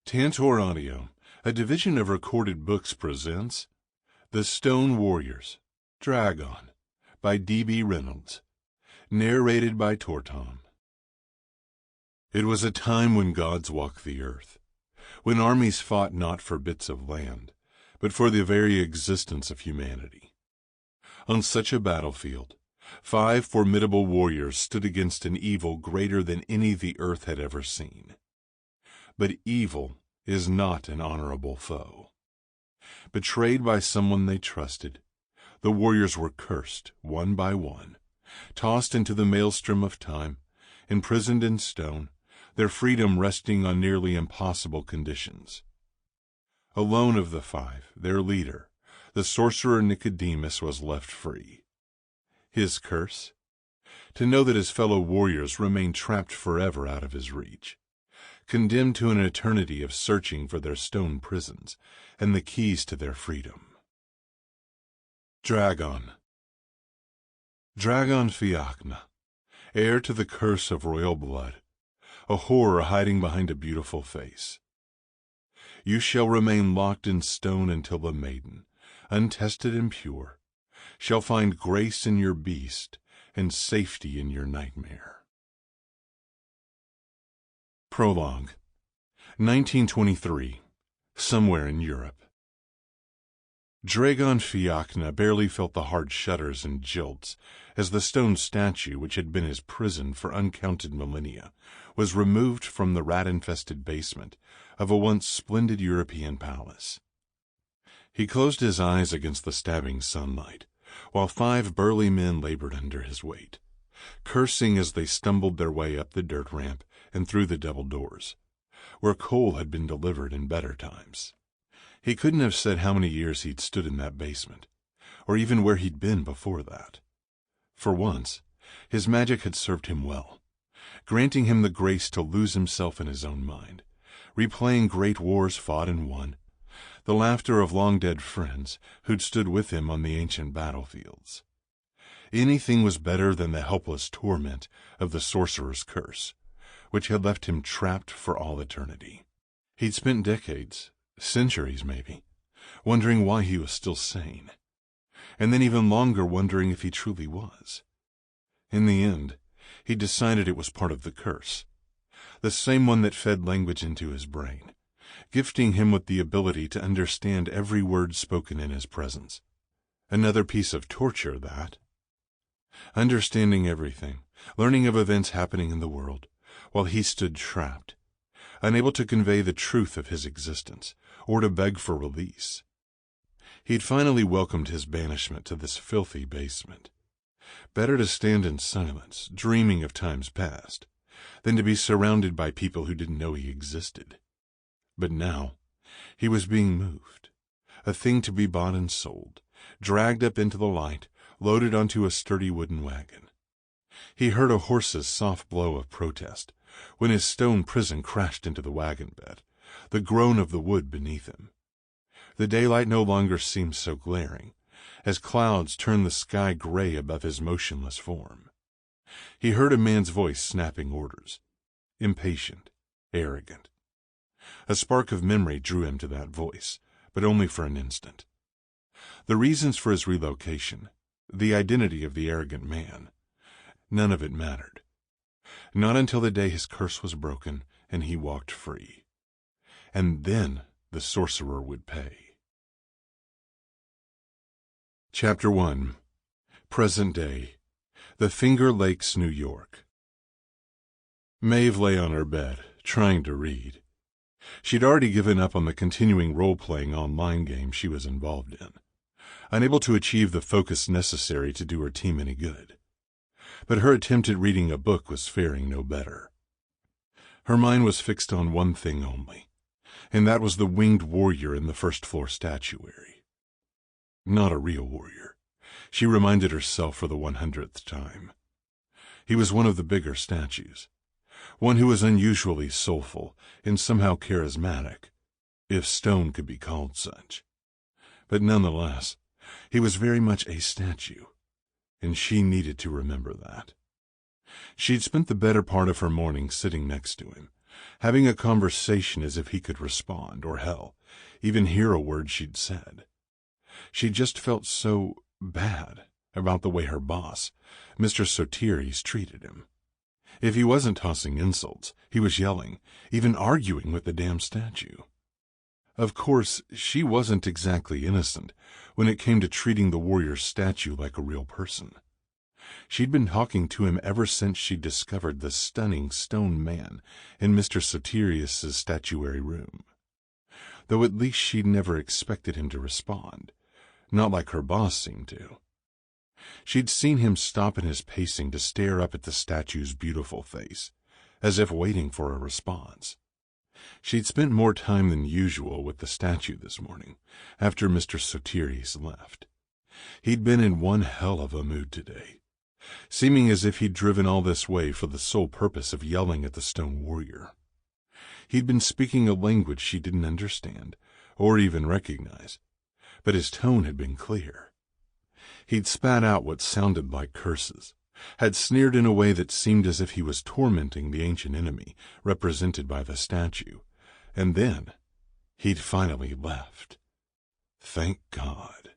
Tantor Audio, a division of Recorded Books, presents The Stone Warriors, Dragan, by D.B. Reynolds, narrated by Tor Thom. It was a time when gods walked the earth, when armies fought not for bits of land, but for the very existence of humanity. On such a battlefield, 5 formidable warriors stood against an evil greater than any the earth had ever seen. But evil is not an honorable foe. Betrayed by someone they trusted, the warriors were cursed, one by one, tossed into the maelstrom of time, imprisoned in stone, their freedom resting on nearly impossible conditions. Alone of the 5, their leader, the sorcerer Nicodemus, was left free. His curse? To know that his fellow warriors remained trapped forever out of his reach, condemned to an eternity of searching for their stone prisons and the keys to their freedom. Dragan Fiachna, heir to the curse of royal blood, a horror hiding behind a beautiful face. You shall remain locked in stone until the maiden, untested and pure, shall find grace in your beast and safety in your nightmare. Prologue. 1923. Somewhere in Europe. Dragan Fiachna barely felt the hard shudders and jolts as the stone statue, which had been his prison for uncounted millennia, was removed from the rat-infested basement of a once splendid European palace. He closed his eyes against the stabbing sunlight, while 5 burly men labored under his weight, cursing as they stumbled their way up the dirt ramp and through the double doors, where coal had been delivered in better times. He couldn't have said how many years he'd stood in that basement, or even where he'd been before that. For once, his magic had served him well, granting him the grace to lose himself in his own mind, replaying great wars fought and won, the laughter of long-dead friends who'd stood with him on the ancient battlefields. Anything was better than the helpless torment of the sorcerer's curse, which had left him trapped for all eternity. He'd spent decades, centuries maybe, wondering why he was still sane, and then even longer wondering if he truly was. In the end, he decided it was part of the curse, the same one that fed language into his brain, gifting him with the ability to understand every word spoken in his presence. Another piece of torture, that. Understanding everything, learning of events happening in the world, while he stood trapped, unable to convey the truth of his existence, or to beg for release. He'd finally welcomed his banishment to this filthy basement. Better to stand in silence, dreaming of times past, than to be surrounded by people who didn't know he existed. But now, he was being moved, a thing to be bought and sold, dragged up into the light, loaded onto a sturdy wooden wagon. He heard a horse's soft blow of protest when his stone prison crashed into the wagon bed, the groan of the wood beneath him. The daylight no longer seemed so glaring, as clouds turned the sky gray above his motionless form. He heard a man's voice snapping orders, impatient, arrogant. A spark of memory drew him to that voice, but only for an instant. The reasons for his relocation, the identity of the arrogant man, none of it mattered. Not until the day his curse was broken and he walked free. And then the sorcerer would pay. Chapter 1. Present Day. The Finger Lakes, New York. Maeve lay on her bed, trying to read. She'd already given up on the continuing role-playing online game she was involved in, unable to achieve the focus necessary to do her team any good. But her attempt at reading a book was faring no better. Her mind was fixed on one thing only, and that was the winged warrior in the first-floor statuary. Not a real warrior, she reminded herself for the 100th time. He was one of the bigger statues, one who was unusually soulful and somehow charismatic, if stone could be called such. But nonetheless, he was very much a statue, and she needed to remember that. She'd spent the better part of her morning sitting next to him, having a conversation as if he could respond, or hell, even hear a word she'd said. She just felt so bad about the way her boss, Mr. Sotiris, treated him. If he wasn't tossing insults, he was yelling, even arguing with the damn statue. Of course, she wasn't exactly innocent when it came to treating the warrior's statue like a real person. She'd been talking to him ever since she'd discovered the stunning stone man in Mr. Sotiris's statuary room. Though at least she'd never expected him to respond, not like her boss seemed to. She'd seen him stop in his pacing to stare up at the statue's beautiful face, as if waiting for a response. She'd spent more time than usual with the statue this morning, after Mr. Sotiris left. He'd been in one hell of a mood today, seeming as if he'd driven all this way for the sole purpose of yelling at the stone warrior. He'd been speaking a language she didn't understand, or even recognize, but his tone had been clear. He'd spat out what sounded like curses, had sneered in a way that seemed as if he was tormenting the ancient enemy represented by the statue, and then he'd finally left. Thank God.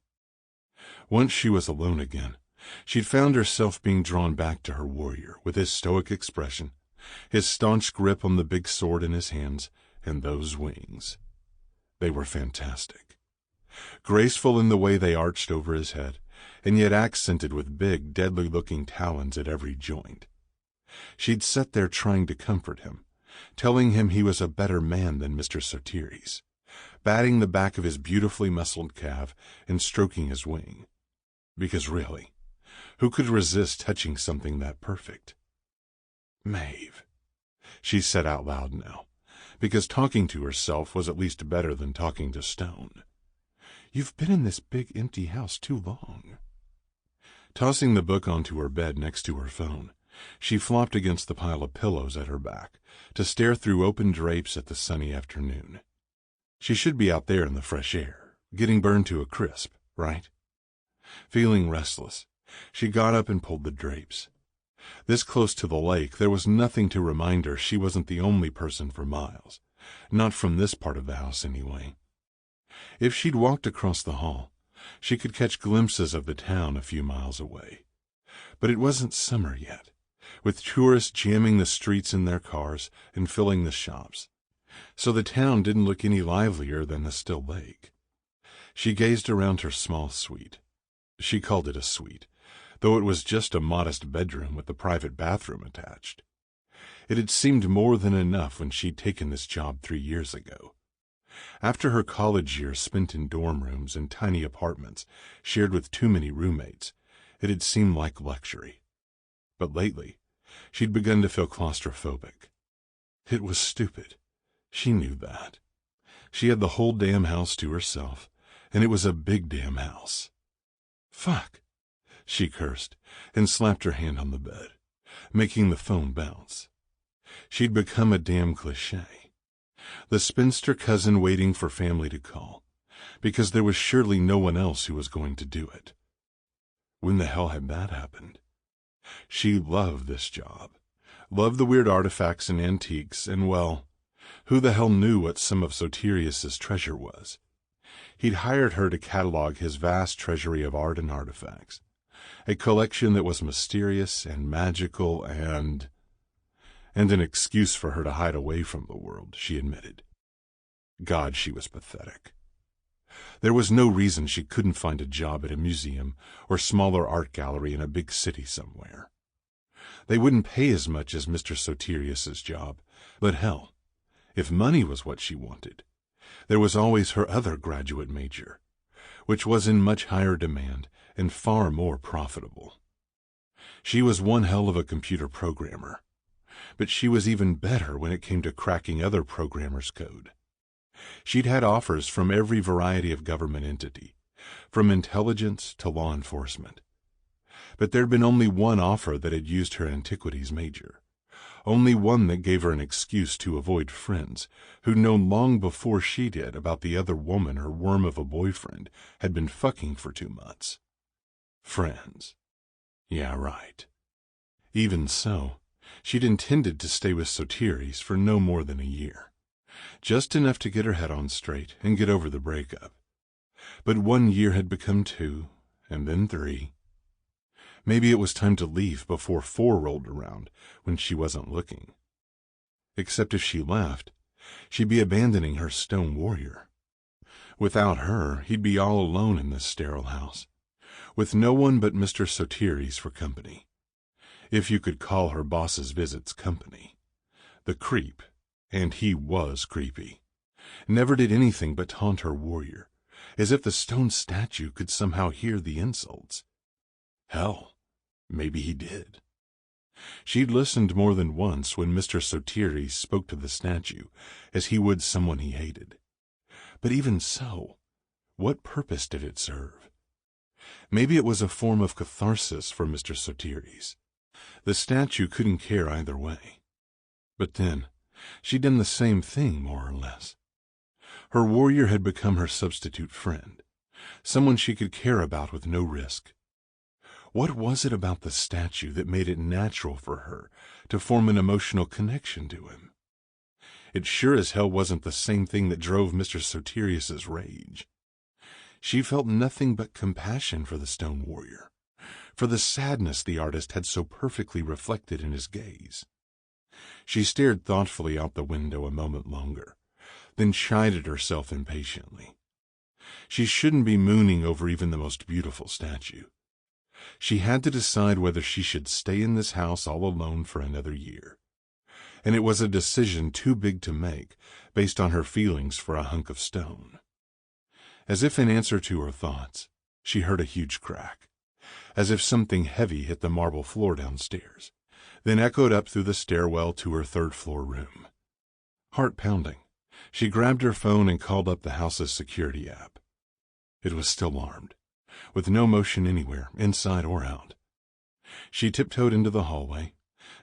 Once she was alone again, she'd found herself being drawn back to her warrior with his stoic expression, his staunch grip on the big sword in his hands, and those wings. They were fantastic. Graceful in the way they arched over his head, and yet accented with big, deadly-looking talons at every joint. She'd sat there trying to comfort him, telling him he was a better man than Mr. Sotiris, batting the back of his beautifully muscled calf and stroking his wing. Because really, who could resist touching something that perfect? Maeve, she said out loud now, because talking to herself was at least better than talking to stone. You've been in this big empty house too long. Tossing the book onto her bed next to her phone, she flopped against the pile of pillows at her back to stare through open drapes at the sunny afternoon. She should be out there in the fresh air, getting burned to a crisp, right? Feeling restless, she got up and pulled the drapes. This close to the lake, there was nothing to remind her she wasn't the only person for miles, not from this part of the house anyway. If she'd walked across the hall, she could catch glimpses of the town a few miles away. But it wasn't summer yet, with tourists jamming the streets in their cars and filling the shops, so the town didn't look any livelier than the still lake. She gazed around her small suite. She called it a suite, though it was just a modest bedroom with a private bathroom attached. It had seemed more than enough when she'd taken this job 3 years ago. After her college years spent in dorm rooms and tiny apartments shared with too many roommates, it had seemed like luxury. But lately, she'd begun to feel claustrophobic. It was stupid. She knew that. She had the whole damn house to herself, and it was a big damn house. Fuck, she cursed and slapped her hand on the bed, making the phone bounce. She'd become a damn cliché. The spinster cousin waiting for family to call, because there was surely no one else who was going to do it. When the hell had that happened? She loved this job, loved the weird artifacts and antiques, and, well, who the hell knew what some of Sotiris's treasure was? He'd hired her to catalog his vast treasury of art and artifacts, a collection that was mysterious and magical and an excuse for her to hide away from the world, she admitted. God, she was pathetic. There was no reason she couldn't find a job at a museum or smaller art gallery in a big city somewhere. They wouldn't pay as much as Mr. Sotiris's job, but hell, if money was what she wanted, there was always her other graduate major, which was in much higher demand and far more profitable. She was one hell of a computer programmer, but she was even better when it came to cracking other programmers' code. She'd had offers from every variety of government entity, from intelligence to law enforcement. But there'd been only one offer that had used her antiquities major, only one that gave her an excuse to avoid friends who'd known long before she did about the other woman her worm of a boyfriend had been fucking for 2 months. Friends. Yeah, right. Even so, She'd intended to stay with Sotiris for no more than a year, just enough to get her head on straight and get over the breakup. But 1 year had become 2, and then 3. Maybe it was time to leave before 4 rolled around when she wasn't looking. Except if she left, she'd be abandoning her stone warrior. Without her, he'd be all alone in this sterile house, with no one but Mr. Sotiris for company, if you could call her boss's visits company. The creep, and he was creepy, never did anything but taunt her warrior, as if the stone statue could somehow hear the insults. Hell, maybe he did. She'd listened more than once when Mr. Sotiris spoke to the statue as he would someone he hated. But even so, what purpose did it serve? Maybe it was a form of catharsis for Mr. Sotiris. The statue couldn't care either way. But then, she'd done the same thing, more or less. Her warrior had become her substitute friend, someone she could care about with no risk. What was it about the statue that made it natural for her to form an emotional connection to him? It sure as hell wasn't the same thing that drove Mr. Sotiris's rage. She felt nothing but compassion for the stone warrior, for the sadness the artist had so perfectly reflected in his gaze. She stared thoughtfully out the window a moment longer, then chided herself impatiently. She shouldn't be mooning over even the most beautiful statue. She had to decide whether she should stay in this house all alone for another year. And it was a decision too big to make based on her feelings for a hunk of stone. As if in answer to her thoughts, she heard a huge crack, as if something heavy hit the marble floor downstairs, then echoed up through the stairwell to her third-floor room. Heart pounding, she grabbed her phone and called up the house's security app. It was still armed, with no motion anywhere, inside or out. She tiptoed into the hallway,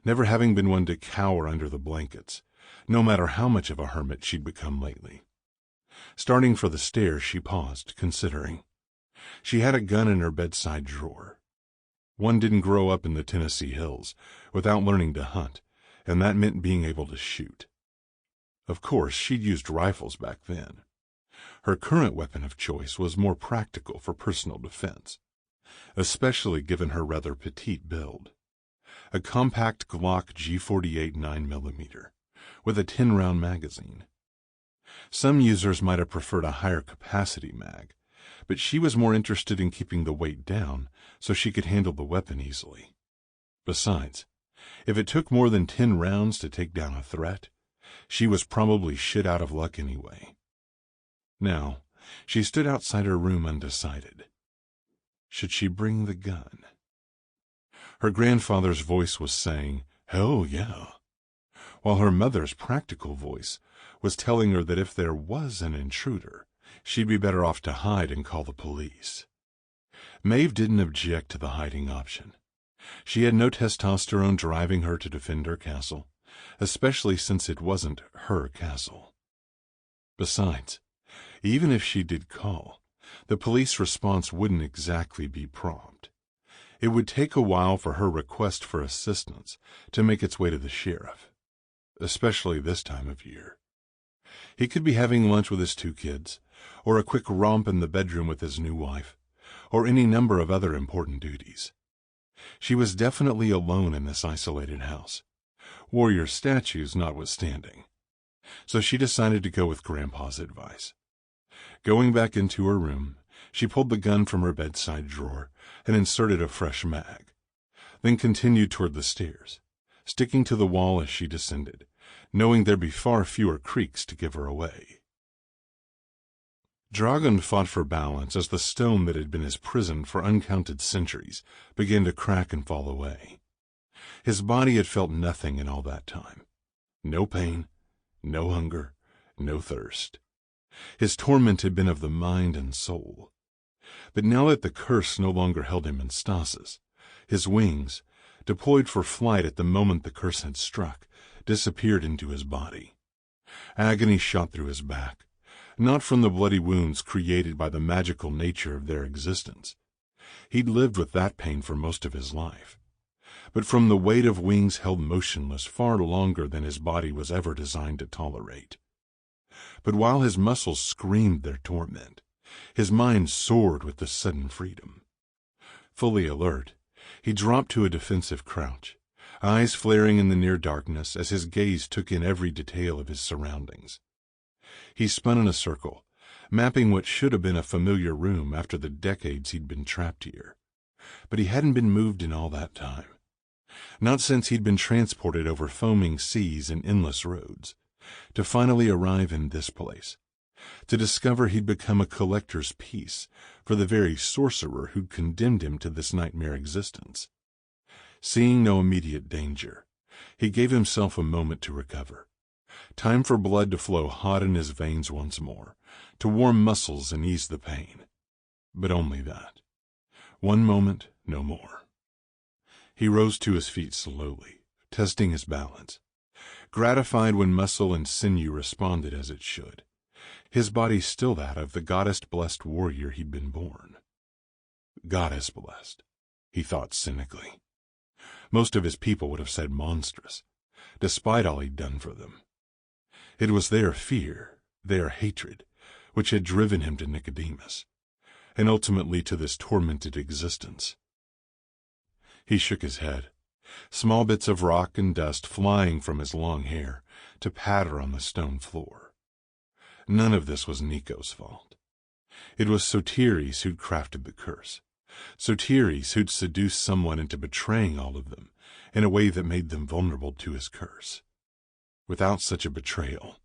never having been one to cower under the blankets, no matter how much of a hermit she'd become lately. Starting for the stairs, she paused, considering. She had a gun in her bedside drawer. One didn't grow up in the Tennessee hills without learning to hunt, and that meant being able to shoot. Of course, she'd used rifles back then. Her current weapon of choice was more practical for personal defense, especially given her rather petite build. A compact Glock G48 9mm, with a 10-round magazine. Some users might have preferred a higher capacity mag, but she was more interested in keeping the weight down so she could handle the weapon easily. Besides, if it took more than 10 rounds to take down a threat, she was probably shit out of luck anyway. Now, she stood outside her room undecided. Should she bring the gun? Her grandfather's voice was saying, "Hell yeah," while her mother's practical voice was telling her that if there was an intruder, she'd be better off to hide and call the police. Maeve didn't object to the hiding option. She had no testosterone driving her to defend her castle, especially since it wasn't her castle. Besides, even if she did call, the police response wouldn't exactly be prompt. It would take a while for her request for assistance to make its way to the sheriff, especially this time of year. He could be having lunch with his 2 kids, or a quick romp in the bedroom with his new wife, or any number of other important duties. She was definitely alone in this isolated house, warrior statues notwithstanding, so she decided to go with Grandpa's advice. Going back into her room, she pulled the gun from her bedside drawer and inserted a fresh mag, then continued toward the stairs, sticking to the wall as she descended, knowing there'd be far fewer creaks to give her away. Dragan fought for balance as the stone that had been his prison for uncounted centuries began to crack and fall away. His body had felt nothing in all that time. No pain, no hunger, no thirst. His torment had been of the mind and soul. But now that the curse no longer held him in stasis, his wings, deployed for flight at the moment the curse had struck, disappeared into his body. Agony shot through his back, not from the bloody wounds created by the magical nature of their existence. He'd lived with that pain for most of his life. but from the weight of wings held motionless far longer than his body was ever designed to tolerate. But while his muscles screamed their torment, his mind soared with the sudden freedom. Fully alert, he dropped to a defensive crouch, eyes flaring in the near darkness as his gaze took in every detail of his surroundings. He spun in a circle, mapping what should have been a familiar room after the decades he'd been trapped here. But he hadn't been moved in all that time. Not since he'd been transported over foaming seas and endless roads, to finally arrive in this place, to discover he'd become a collector's piece for the very sorcerer who'd condemned him to this nightmare existence. Seeing no immediate danger, he gave himself a moment to recover. Time for blood to flow hot in his veins once more, to warm muscles and ease the pain. But only that. One moment, no more. He rose to his feet slowly, testing his balance, gratified when muscle and sinew responded as it should, his body still that of the goddess-blessed warrior he'd been born. Goddess-blessed, he thought cynically. Most of his people would have said monstrous, despite all he'd done for them. It was their fear, their hatred, which had driven him to Nicodemus, and ultimately to this tormented existence. He shook his head, small bits of rock and dust flying from his long hair to patter on the stone floor. None of this was Nico's fault. It was Sotiris who'd crafted the curse, Sotiris who'd seduced someone into betraying all of them in a way that made them vulnerable to his curse. Without such a betrayal,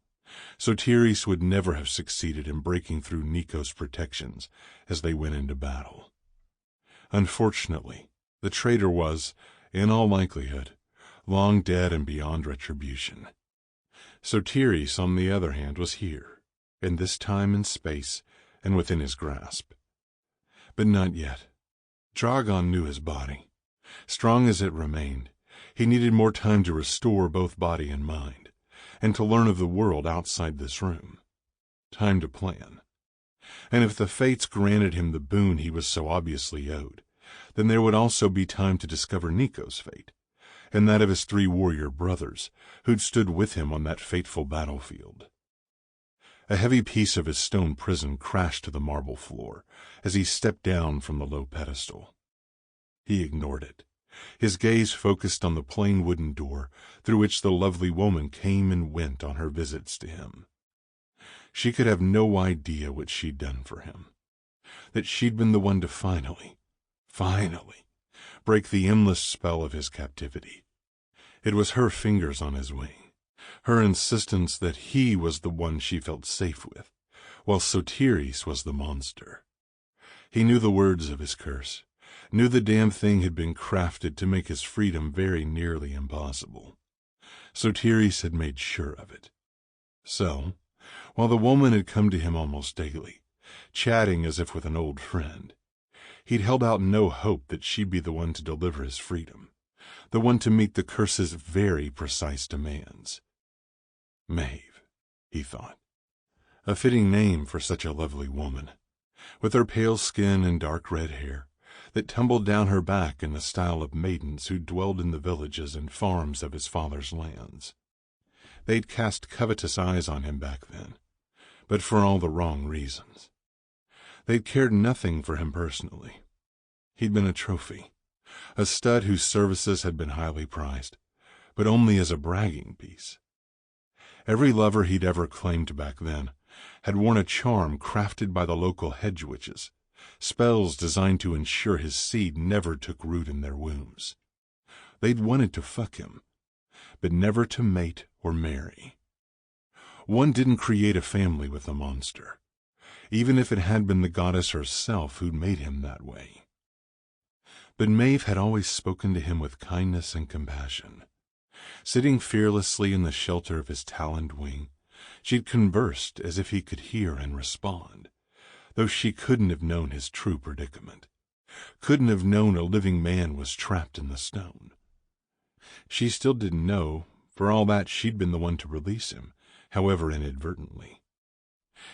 Sotiris would never have succeeded in breaking through Nico's protections as they went into battle. Unfortunately, the traitor was, in all likelihood, long dead and beyond retribution. Sotiris, on the other hand, was here, in this time and space, and within his grasp. But not yet. Dragan knew his body. Strong as it remained, he needed more time to restore both body and mind, and to learn of the world outside this room. Time to plan. And if the fates granted him the boon he was so obviously owed, then there would also be time to discover Nico's fate, and that of his 3 warrior brothers who'd stood with him on that fateful battlefield. A heavy piece of his stone prison crashed to the marble floor as he stepped down from the low pedestal. He ignored it, his gaze focused on the plain wooden door through which the lovely woman came and went on her visits to him. She could have no idea what she'd done for him, that she'd been the one to finally, break the endless spell of his captivity. It was her fingers on his wing, her insistence that he was the one she felt safe with, while Sotiris was the monster. He knew the words of his curse, knew the damn thing had been crafted to make his freedom very nearly impossible. Sotiris had made sure of it. So, while the woman had come to him almost daily, chatting as if with an old friend, he'd held out no hope that she'd be the one to deliver his freedom, the one to meet the curse's very precise demands. Maeve, he thought. A fitting name for such a lovely woman, with her pale skin and dark red hair that tumbled down her back in the style of maidens who dwelled in the villages and farms of his father's lands. They'd cast covetous eyes on him back then, but for all the wrong reasons. They'd cared nothing for him personally. He'd been a trophy, a stud whose services had been highly prized, but only as a bragging piece. Every lover he'd ever claimed back then had worn a charm crafted by the local hedge witches, spells designed to ensure his seed never took root in their wombs. They'd wanted to fuck him, but never to mate or marry. One didn't create a family with a monster, even if it had been the goddess herself who'd made him that way. But Maeve had always spoken to him with kindness and compassion. Sitting fearlessly in the shelter of his taloned wing, she'd conversed as if he could hear and respond, though she couldn't have known his true predicament, couldn't have known a living man was trapped in the stone. She still didn't know, for all that she'd been the one to release him, however inadvertently.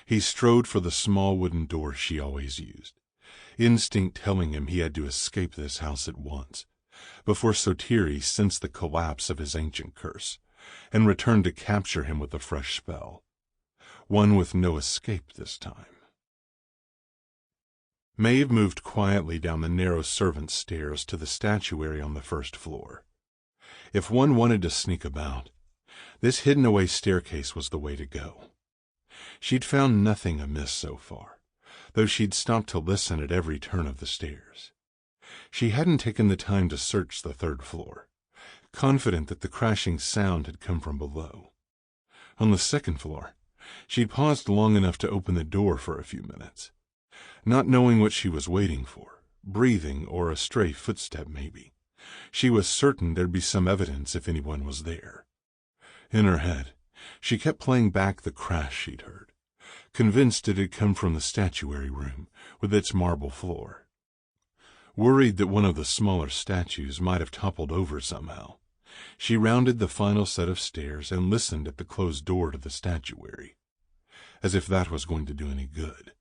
He strode for the small wooden door she always used, instinct telling him he had to escape this house at once, before Sotiri sensed the collapse of his ancient curse, and returned to capture him with a fresh spell, one with no escape this time. Maeve moved quietly down the narrow servants' stairs to the statuary on the first floor. If one wanted to sneak about, this hidden-away staircase was the way to go. She'd found nothing amiss so far, though she'd stopped to listen at every turn of the stairs. She hadn't taken the time to search the third floor, confident that the crashing sound had come from below. On the second floor, she'd paused long enough to open the door for a few minutes, not knowing what she was waiting for, breathing or a stray footstep maybe. She was certain there'd be some evidence if anyone was there. In her head, she kept playing back the crash she'd heard, convinced it had come from the statuary room with its marble floor. Worried that one of the smaller statues might have toppled over somehow, she rounded the final set of stairs and listened at the closed door to the statuary, as if that was going to do any good.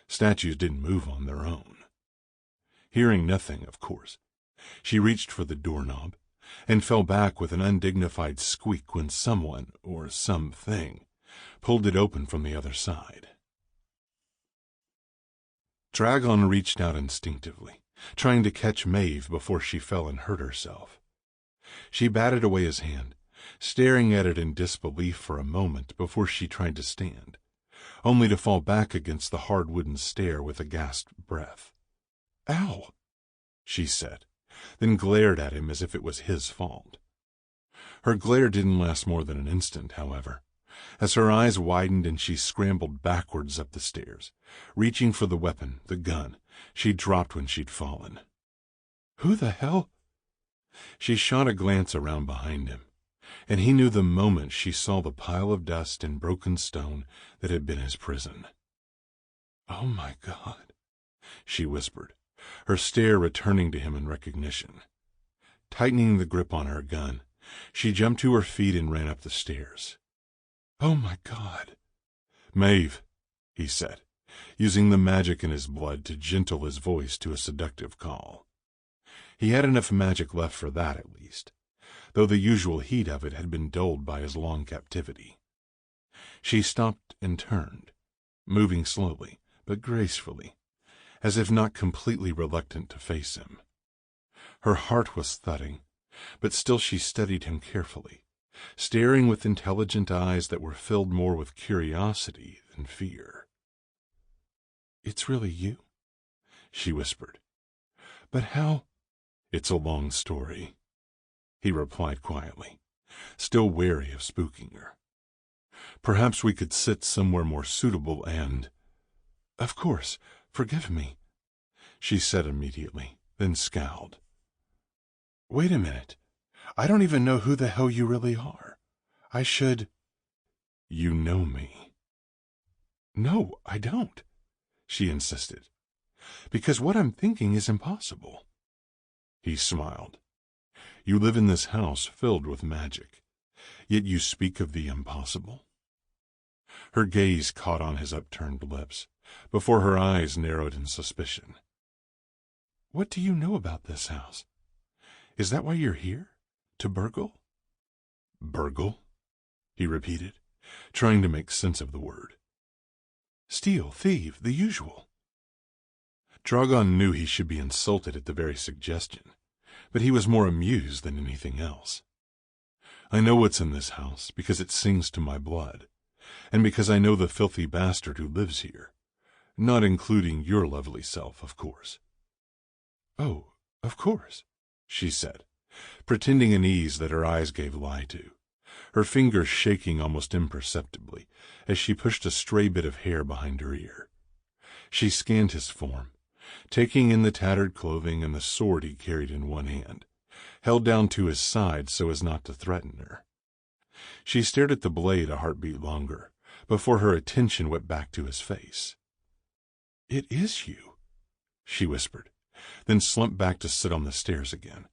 Statues didn't move on their own. Hearing nothing, of course, she reached for the doorknob and fell back with an undignified squeak when someone, or something, pulled it open from the other side. Dragan reached out instinctively, trying to catch Maeve before she fell and hurt herself. She batted away his hand, staring at it in disbelief for a moment before she tried to stand, only to fall back against the hard wooden stair with a gasped breath. "Ow!" she said, then glared at him as if it was his fault. Her glare didn't last more than an instant, however, as her eyes widened and she scrambled backwards up the stairs, reaching for the weapon, the gun, she'd dropped when she'd fallen. "Who the hell?" She shot a glance around behind him, and he knew the moment she saw the pile of dust and broken stone that had been his prison. "Oh, my God," she whispered, her stare returning to him in recognition. Tightening the grip on her gun, she jumped to her feet and ran up the stairs. "Oh, my God." "Maeve," he said, using the magic in his blood to gentle his voice to a seductive call. He had enough magic left for that, at least, though the usual heat of it had been dulled by his long captivity. She stopped and turned, moving slowly but gracefully, as if not completely reluctant to face him. Her heart was thudding, but still she studied him carefully, staring with intelligent eyes that were filled more with curiosity than fear. "It's really you?" she whispered. "But how—" "It's a long story," he replied quietly, still wary of spooking her. "Perhaps we could sit somewhere more suitable and—" "Of course, forgive me," she said immediately, then scowled. "Wait a minute. I don't even know who the hell you really are. I should—" "You know me." "No, I don't," she insisted, "because what I'm thinking is impossible." He smiled. "You live in this house filled with magic, yet you speak of the impossible?" Her gaze caught on his upturned lips, before her eyes narrowed in suspicion. "What do you know about this house? Is that why you're here? To burgle?" "Burgle?" he repeated, trying to make sense of the word. "Steal, thieve, the usual." Dragan knew he should be insulted at the very suggestion, but he was more amused than anything else. "I know what's in this house because it sings to my blood, and because I know the filthy bastard who lives here, not including your lovely self, of course." "Oh, of course," she said, pretending an ease that her eyes gave lie to, her fingers shaking almost imperceptibly as she pushed a stray bit of hair behind her ear. She scanned his form, taking in the tattered clothing and the sword he carried in one hand, held down to his side so as not to threaten her. She stared at the blade a heartbeat longer, before her attention went back to his face. "It is you," she whispered, then slumped back to sit on the stairs again,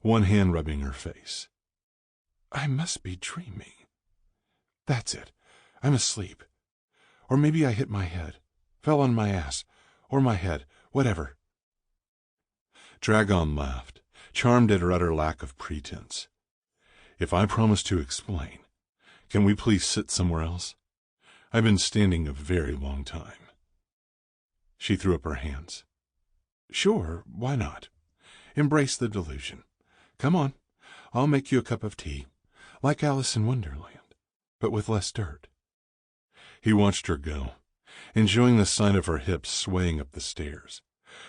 one hand rubbing her face. "I must be dreaming. That's it. I'm asleep. Or maybe I hit my head, fell on my ass, or my head, whatever." Dragan laughed, charmed at her utter lack of pretense. "If I promise to explain, can we please sit somewhere else? I've been standing a very long time." She threw up her hands. "Sure, why not? Embrace the delusion. Come on, I'll make you a cup of tea, like Alice in Wonderland, but with less dirt." He watched her go, enjoying the sight of her hips swaying up the stairs,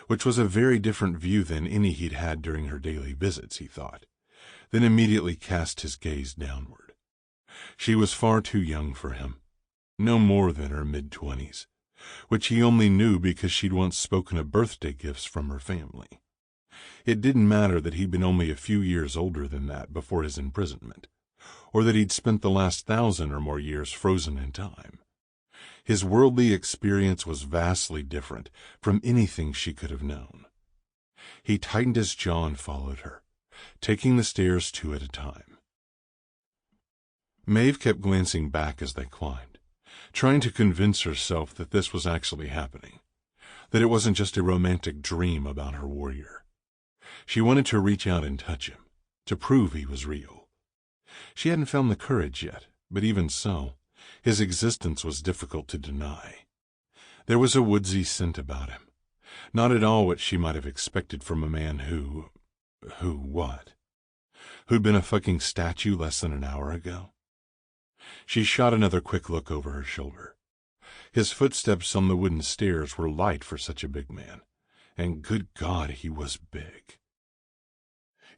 which was a very different view than any he'd had during her daily visits, he thought, then immediately cast his gaze downward. She was far too young for him, no more than her mid-20s, which he only knew because she'd once spoken of birthday gifts from her family. It didn't matter that he'd been only a few years older than that before his imprisonment, or that he'd spent the last 1,000 or more years frozen in time. His worldly experience was vastly different from anything she could have known. He tightened his jaw and followed her, taking the stairs 2 at a time. Maeve kept glancing back as they climbed, trying to convince herself that this was actually happening, that it wasn't just a romantic dream about her warrior. She wanted to reach out and touch him, to prove he was real. She hadn't found the courage yet, but even so, his existence was difficult to deny. There was a woodsy scent about him, not at all what she might have expected from a man what? Who'd been a fucking statue less than an hour ago? She shot another quick look over her shoulder. His footsteps on the wooden stairs were light for such a big man, and good God, he was big.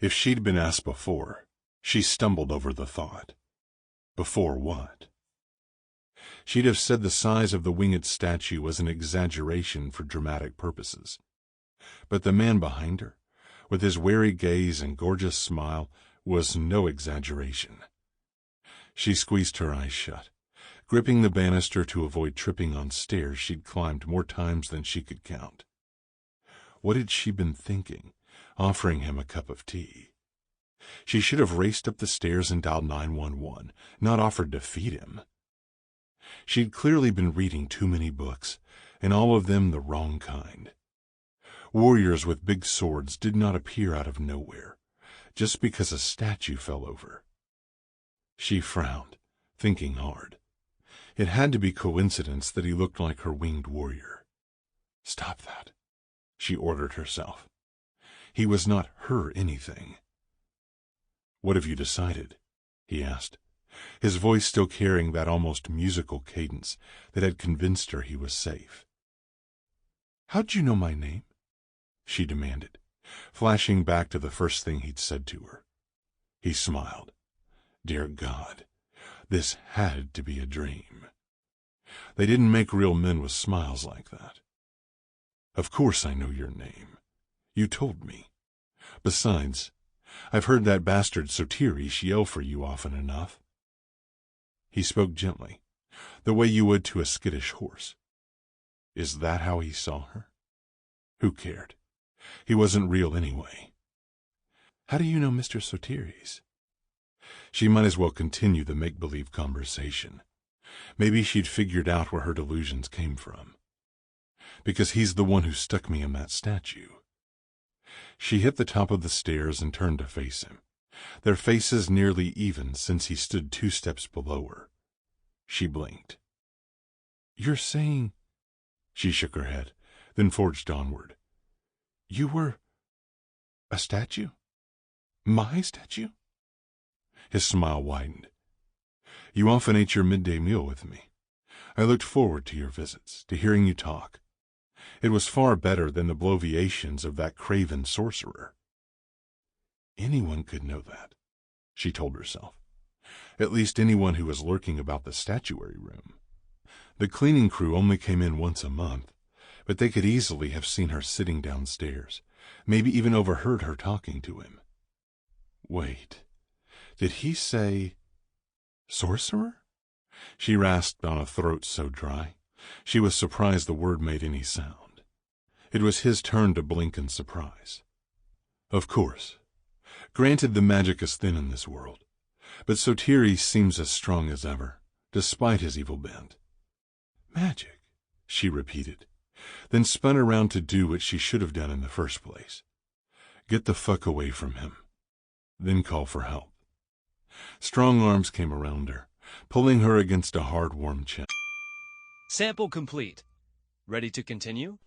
If she'd been asked before, she stumbled over the thought. Before what? She'd have said the size of the winged statue was an exaggeration for dramatic purposes. But the man behind her, with his wary gaze and gorgeous smile, was no exaggeration. She squeezed her eyes shut, gripping the banister to avoid tripping on stairs she'd climbed more times than she could count. What had she been thinking, offering him a cup of tea? She should have raced up the stairs and dialed 911, not offered to feed him. She'd clearly been reading too many books, and all of them the wrong kind. Warriors with big swords did not appear out of nowhere, just because a statue fell over. She frowned, thinking hard. It had to be coincidence that he looked like her winged warrior. Stop that, she ordered herself. He was not her anything. "What have you decided?" he asked, his voice still carrying that almost musical cadence that had convinced her he was safe. "How'd you know my name?" she demanded, flashing back to the first thing he'd said to her. He smiled. Dear God, this had to be a dream. They didn't make real men with smiles like that. "Of course I know your name. You told me. Besides, I've heard that bastard Sotiris yell for you often enough." He spoke gently, the way you would to a skittish horse. Is that how he saw her? Who cared? He wasn't real anyway. "How do you know Mr. Sotiris?" She might as well continue the make-believe conversation. Maybe she'd figured out where her delusions came from. "Because he's the one who stuck me in that statue." She hit the top of the stairs and turned to face him, their faces nearly even since he stood 2 steps below her. She blinked. "You're saying—" She shook her head, then forged onward. "You were a statue? My statue?" His smile widened. "You often ate your midday meal with me. I looked forward to your visits, to hearing you talk. It was far better than the bloviations of that craven sorcerer." Anyone could know that, she told herself. At least anyone who was lurking about the statuary room. The cleaning crew only came in once a month, but they could easily have seen her sitting downstairs, maybe even overheard her talking to him. Wait, did he say sorcerer? She rasped on a throat so dry, she was surprised the word made any sound. It was his turn to blink in surprise. Of course. Granted, the magic is thin in this world, but Sotiris seems as strong as ever, despite his evil bent. Magic, she repeated, then spun around to do what she should have done in the first place. Get the fuck away from him. Then call for help. Strong arms came around her, pulling her against a hard, warm chest. Sample complete. Ready to continue?